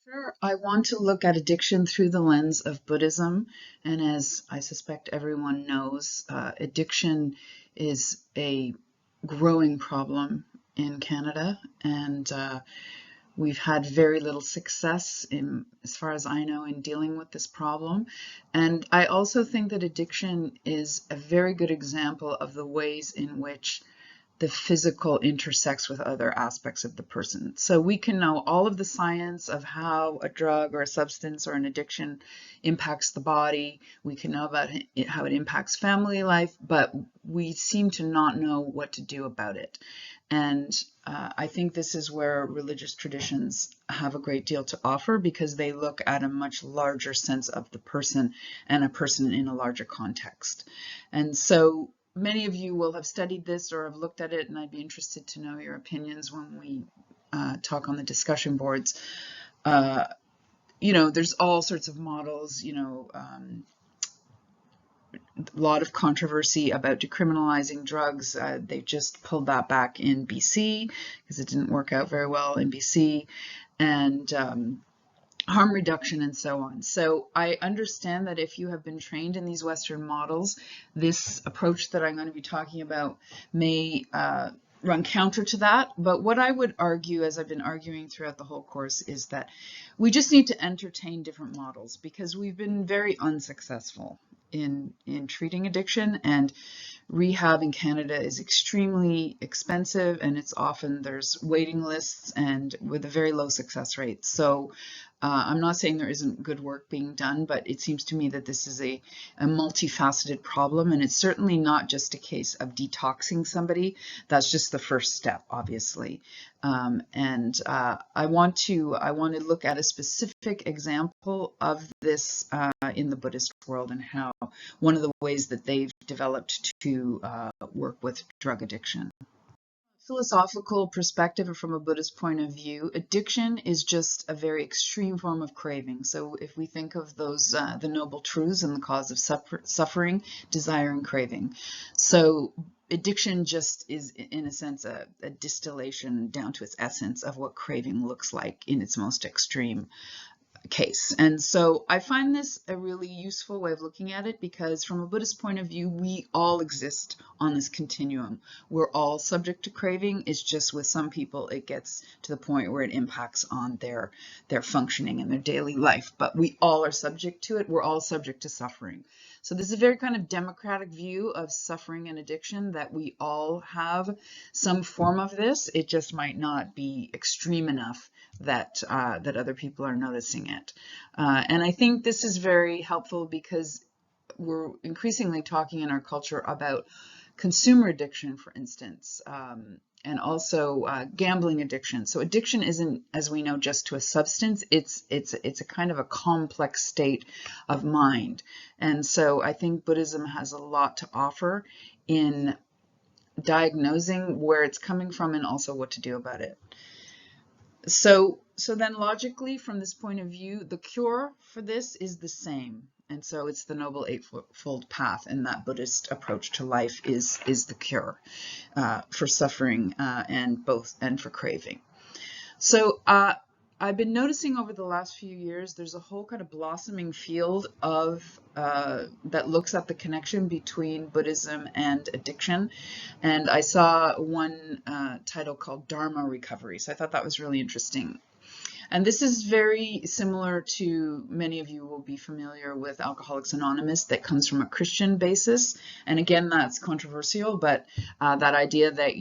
Sure. I want to look at addiction through the lens of Buddhism. And as I suspect everyone knows, addiction is a growing problem in Canada. And we've had very little success as far as I know, in dealing with this problem. And I also think that addiction is a very good example of the ways in which the physical intersects with other aspects of the person. So we can know all of the science of how a drug or a substance or an addiction impacts the body. We can know about how it impacts family life, but we seem to not know what to do about it. And I think this is where religious traditions have a great deal to offer, because they look at a much larger sense of the person and a person in a larger context. And so many of you will have studied this or have looked at it, and I'd be interested to know your opinions when we talk on the discussion boards. There's all sorts of models, a lot of controversy about decriminalizing drugs. They just pulled that back in BC because it didn't work out very well in BC, and harm reduction and so on. So I understand that if you have been trained in these Western models, this approach that I'm going to be talking about may run counter to that. But what I would argue, as I've been arguing throughout the whole course, is that we just need to entertain different models, because we've been very unsuccessful in treating addiction, and rehab in Canada is extremely expensive, and there's waiting lists and with a very low success rate. So I'm not saying there isn't good work being done, but it seems to me that this is a multifaceted problem, and it's certainly not just a case of detoxing somebody. That's just the first step, obviously. I want to look at a specific example of this in the Buddhist world, and how one of the ways that they've developed to work with drug addiction. Philosophical perspective, or from a Buddhist point of view, addiction is just a very extreme form of craving. So if we think of those, the noble truths and the cause of suffering, desire and craving. So addiction just is, in a sense, a distillation down to its essence of what craving looks like in its most extreme case. And so I find this a really useful way of looking at it, because from a Buddhist point of view, we all exist on this continuum. We're all subject to craving. It's just with some people it gets to the point where it impacts on their functioning in their daily life, but we all are subject to it. We're all subject to suffering. So this is a very kind of democratic view of suffering and addiction, that we all have some form of this. It just might not be extreme enough that other people are noticing it. And I think this is very helpful, because we're increasingly talking in our culture about consumer addiction, for instance, and also gambling addiction. So addiction isn't, as we know, just to a substance. It's a kind of a complex state of mind. And so I think Buddhism has a lot to offer in diagnosing where it's coming from and also what to do about it. So then logically, from this point of view, the cure for this is the same. And so it's the Noble Eightfold Path, and that Buddhist approach to life is the cure for suffering and for craving. So I've been noticing over the last few years, there's a whole kind of blossoming field of that looks at the connection between Buddhism and addiction. And I saw one title called Dharma Recovery. So I thought that was really interesting. And this is very similar to, many of you will be familiar with Alcoholics Anonymous, that comes from a Christian basis. And again, that's controversial, but that idea that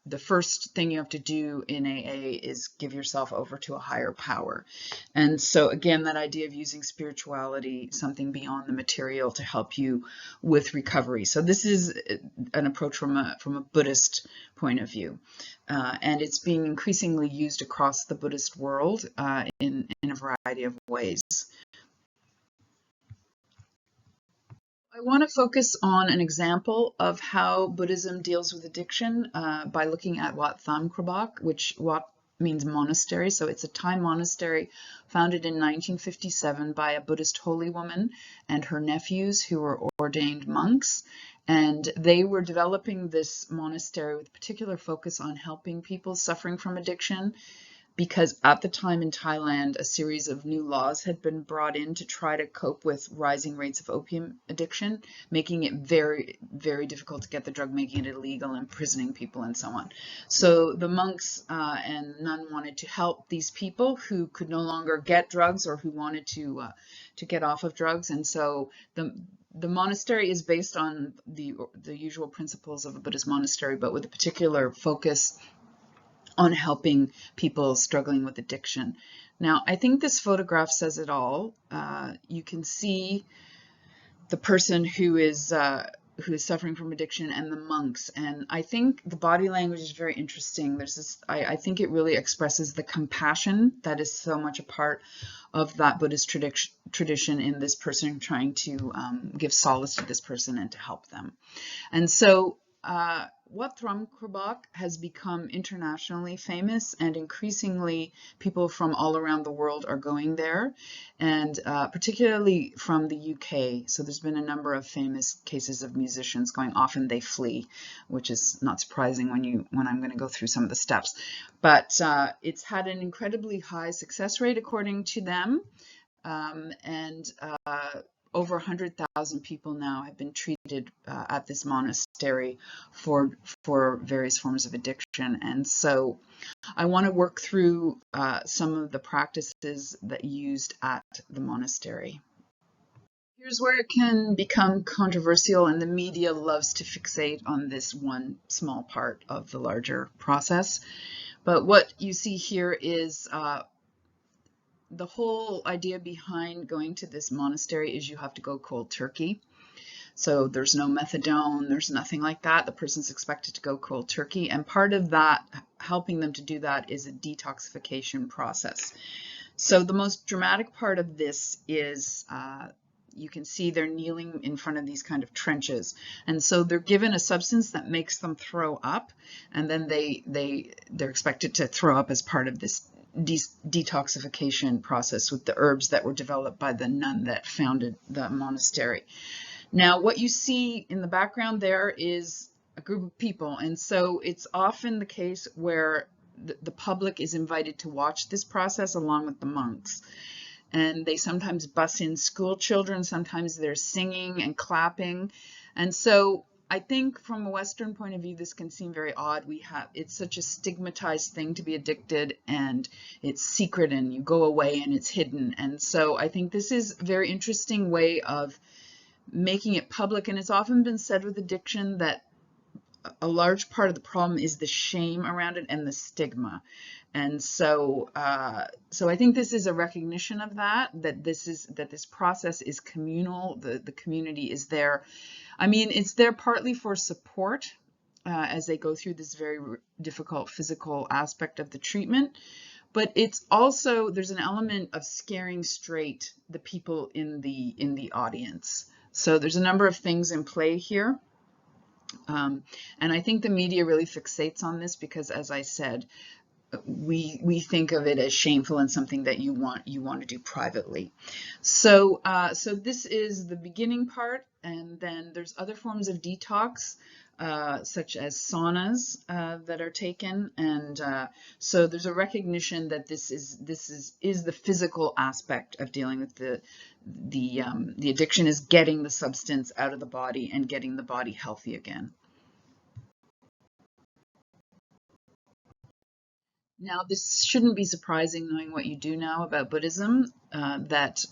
the first thing you have to do in AA is give yourself over to a higher power. And so again, that idea of using spirituality, something beyond the material, to help you with recovery. So this is an approach from a Buddhist point of view. And it's being increasingly used across the Buddhist world in a variety of ways. I want to focus on an example of how Buddhism deals with addiction by looking at Wat Tham Krabak, which Wat means monastery. So it's a Thai monastery founded in 1957 by a Buddhist holy woman and her nephews, who were ordained monks. And they were developing this monastery with particular focus on helping people suffering from addiction. because at the time in Thailand, a series of new laws had been brought in to try to cope with rising rates of opium addiction, making it very, very difficult to get the drug, making it illegal, imprisoning people, and so on. So the monks and nun wanted to help these people who could no longer get drugs or who wanted to get off of drugs. And so the monastery is based on the usual principles of a Buddhist monastery, but with a particular focus on helping people struggling with addiction. Now, I think this photograph says it all. You can see the person who is suffering from addiction and the monks, and I think the body language is very interesting. There's this, I think it really expresses the compassion that is so much a part of that Buddhist tradition in this person trying to give solace to this person and to help them. And so Wat Thram Krabak has become internationally famous, and increasingly people from all around the world are going there, and particularly from the UK. So there's been a number of famous cases of musicians going. Often they flee, which is not surprising when I'm going to go through some of the steps. But it's had an incredibly high success rate according to them, and over 100,000 people now have been treated at this monastery for various forms of addiction. And so I want to work through some of the practices that used at the monastery. Here's where it can become controversial, and the media loves to fixate on this one small part of the larger process. But what you see here is the whole idea behind going to this monastery is you have to go cold turkey. So there's no methadone, there's nothing like that. The person's expected to go cold turkey. And part of that, helping them to do that, is a detoxification process. So the most dramatic part of this is you can see they're kneeling in front of these kind of trenches. And so they're given a substance that makes them throw up. And then they're expected to throw up as part of this detoxification process with the herbs that were developed by the nun that founded the monastery. Now, what you see in the background there is a group of people, and so it's often the case where the public is invited to watch this process along with the monks. And they sometimes bus in school children, sometimes they're singing and clapping. And so I think from a Western point of view, this can seem very odd. It's such a stigmatized thing to be addicted, and it's secret, and you go away and it's hidden. And so I think this is a very interesting way of making it public. And it's often been said with addiction that a large part of the problem is the shame around it and the stigma. And so I think this is a recognition of that this process is communal. The community is there. I mean, it's there partly for support as they go through this very difficult physical aspect of the treatment, but it's also, there's an element of scaring straight the people in the audience. So there's a number of things in play here. And I think the media really fixates on this because, as I said, we think of it as shameful and something that you want to do privately. So so this is the beginning part, and then there's other forms of detox such as saunas that are taken, and so there's a recognition that this is the physical aspect of dealing with the addiction, is getting the substance out of the body and getting the body healthy again. Now, this shouldn't be surprising, knowing what you do now about Buddhism, that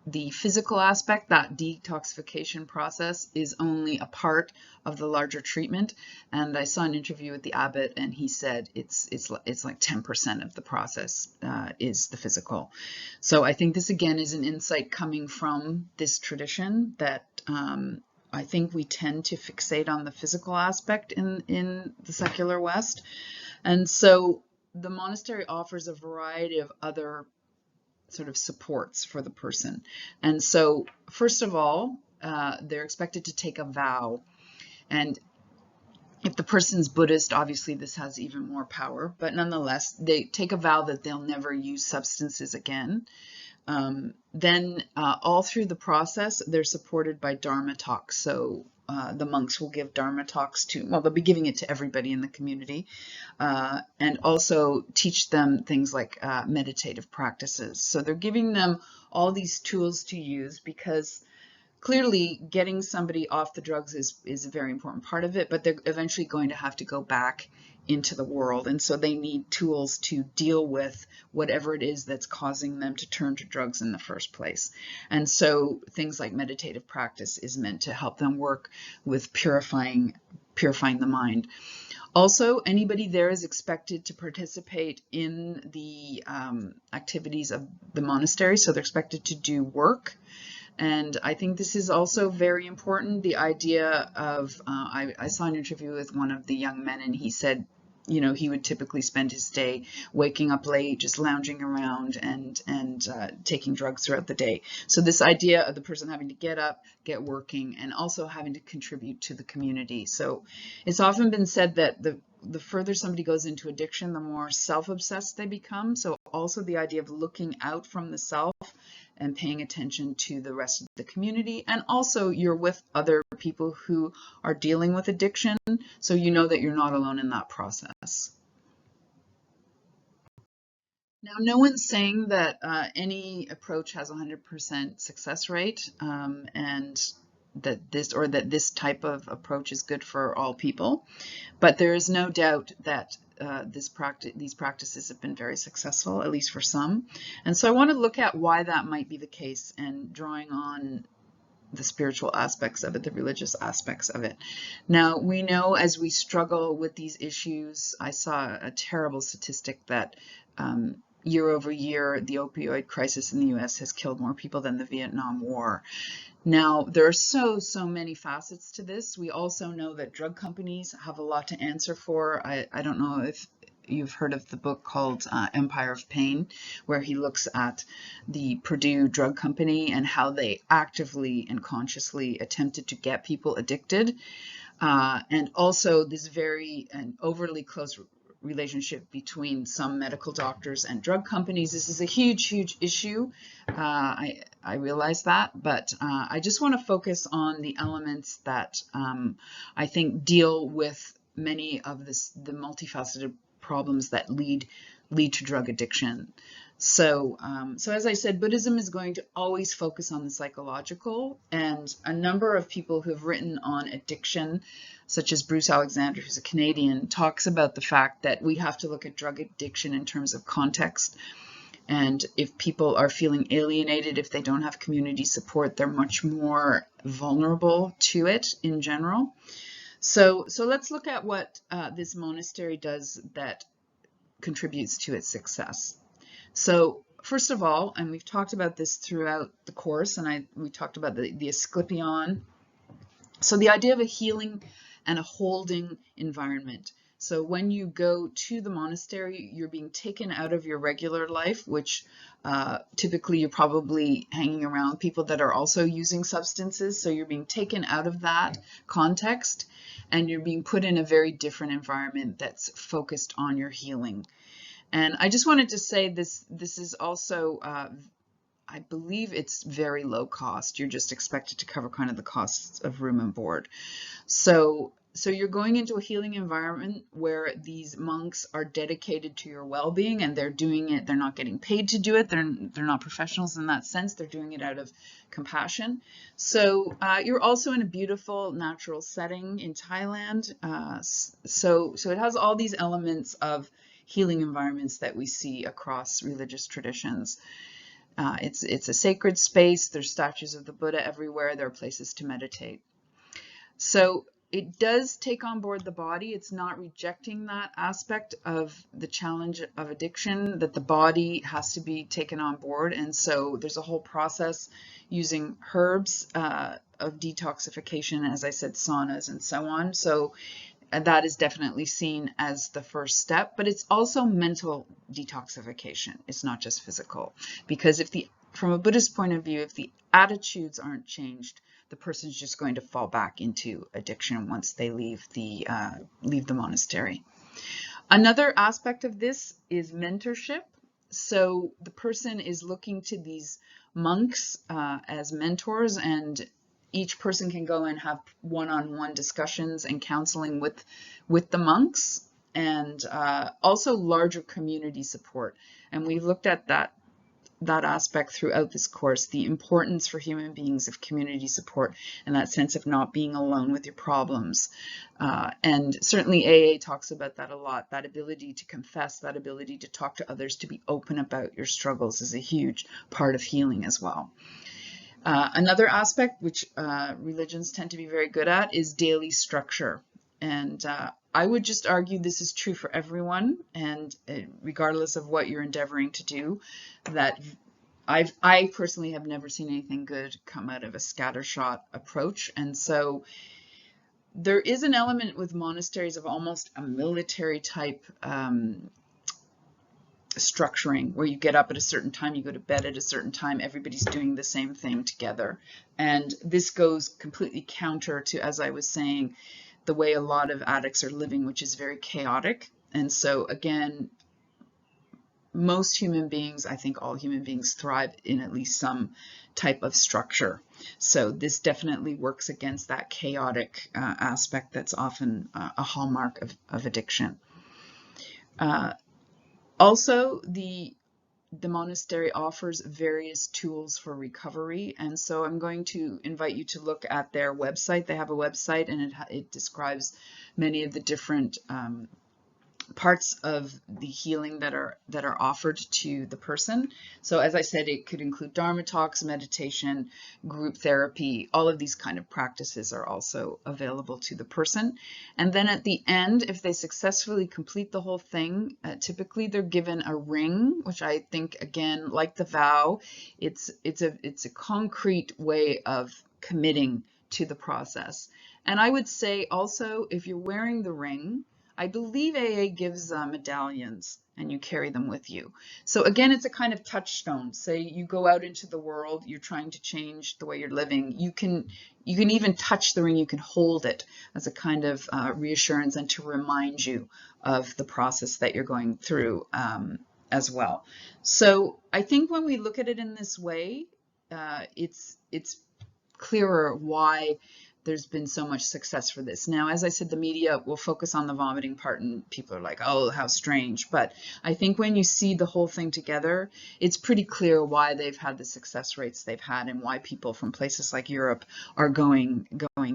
the physical aspect, that detoxification process, is only a part of the larger treatment. And I saw an interview with the abbot, and he said it's like 10% of the process is the physical. So I think this again is an insight coming from this tradition that I think we tend to fixate on the physical aspect in the secular West. And so the monastery offers a variety of other sort of supports for the person. And so, first of all, they're expected to take a vow. And If the person's Buddhist, obviously this has even more power, but nonetheless, they take a vow that they'll never use substances again. Then all through the process, they're supported by Dharma talks. So the monks will give Dharma talks to, well, they'll be giving it to everybody in the community, and also teach them things like meditative practices. So they're giving them all these tools to use, because clearly getting somebody off the drugs is a very important part of it, but they're eventually going to have to go back into the world. And so they need tools to deal with whatever it is that's causing them to turn to drugs in the first place. And so things like meditative practice is meant to help them work with purifying the mind. Also, anybody there is expected to participate in the activities of the monastery. So they're expected to do work. And I think this is also very important. The idea of, I saw an interview with one of the young men, and he said, you know, he would typically spend his day waking up late, just lounging around and taking drugs throughout the day. So this idea of the person having to get up, get working, and also having to contribute to the community. So it's often been said that the further somebody goes into addiction, the more self-obsessed they become. So also the idea of looking out from the self and paying attention to the rest of the community. And also you're with other people who are dealing with addiction, so you know that you're not alone in that process. Now, no one's saying that any approach has 100% success rate, and that this type of approach is good for all people, but there is no doubt that these practices have been very successful, at least for some. And so I want to look at why that might be the case, and drawing on the spiritual aspects of it, the religious aspects of it. Now, we know as we struggle with these issues, I saw a terrible statistic that year over year, the opioid crisis in the US has killed more people than the Vietnam War. Now, there are so many facets to this. We also know that drug companies have a lot to answer for. I don't know if you've heard of the book called Empire of Pain, where he looks at the Purdue drug company and how they actively and consciously attempted to get people addicted. And also this very overly close relationship between some medical doctors and drug companies. This is a huge issue. I realize that, but I just want to focus on the elements that I think deal with many of the multifaceted problems that lead to drug addiction. So as I said, Buddhism is going to always focus on the psychological, and a number of people who have written on addiction, such as Bruce Alexander, who's a Canadian, talks about the fact that we have to look at drug addiction in terms of context. And if people are feeling alienated, if they don't have community support, they're much more vulnerable to it in general. So let's look at what this monastery does that contributes to its success. So first of all, and we've talked about this throughout the course, and we talked about the Asclepion. So the idea of a healing and a holding environment. So when you go to the monastery, you're being taken out of your regular life, which typically you're probably hanging around people that are also using substances. So you're being taken out of that context, and you're being put in a very different environment that's focused on your healing. And I just wanted to say this is also, I believe it's very low cost. You're just expected to cover kind of the costs of room and board. So you're going into a healing environment where these monks are dedicated to your well-being, and they're doing it. They're not getting paid to do it. They're not professionals in that sense. They're doing it out of compassion. So you're also in a beautiful natural setting in Thailand. So it has all these elements of healing environments that we see across religious traditions. It's a sacred space. There's statues of the Buddha everywhere. There are places to meditate. So it does take on board the body. It's not rejecting that aspect of the challenge of addiction, that the body has to be taken on board. And so there's a whole process using herbs of detoxification, as I said, saunas and so on. So that is definitely seen as the first step, but it's also mental detoxification. It's not just physical, because if the from a Buddhist point of view, if the attitudes aren't changed, the person's just going to fall back into addiction once they leave the monastery. Another aspect of this is mentorship. So the person is looking to these monks as mentors, and each person can go and have one-on-one discussions and counseling with the monks, and also larger community support. And we looked at that aspect throughout this course, the importance for human beings of community support and that sense of not being alone with your problems. And certainly AA talks about that a lot. That ability to confess, that ability to talk to others, to be open about your struggles is a huge part of healing as well. Another aspect which religions tend to be very good at is daily structure. And I would just argue this is true for everyone, and regardless of what you're endeavoring to do, that I personally have never seen anything good come out of a scattershot approach. And so there is an element with monasteries of almost a military type structuring, where you get up at a certain time, you go to bed at a certain time, everybody's doing the same thing together. And this goes completely counter to, as I was saying, the way a lot of addicts are living, which is very chaotic. And so again, most human beings, I think all human beings, thrive in at least some type of structure. So this definitely works against that chaotic aspect that's often a hallmark of addiction. Also, the monastery offers various tools for recovery, and so I'm going to invite you to look at their website. They have a website, and it describes many of the different parts of the healing that are offered to the person. So as I said, it could include Dharma talks, meditation, group therapy. All of these kind of practices are also available to the person. And then at the end, if they successfully complete the whole thing, typically they're given a ring, which I think, again, like the vow, it's a concrete way of committing to the process. And I would say also, if you're wearing the ring, I believe AA gives medallions, and you carry them with you. So again, it's a kind of touchstone. Say you go out into the world, you're trying to change the way you're living. You can even touch the ring, you can hold it as a kind of reassurance and to remind you of the process that you're going through as well. So I think when we look at it in this way, it's clearer why there's been so much success for this. Now, as I said, the media will focus on the vomiting part, and people are like, oh, how strange. But I think when you see the whole thing together, it's pretty clear why they've had the success rates they've had and why people from places like Europe are going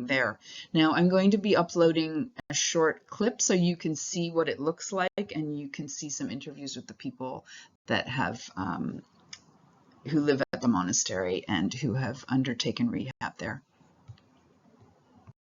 there. Now, I'm going to be uploading a short clip so you can see what it looks like, and you can see some interviews with the people that have who live at the monastery and who have undertaken rehab there.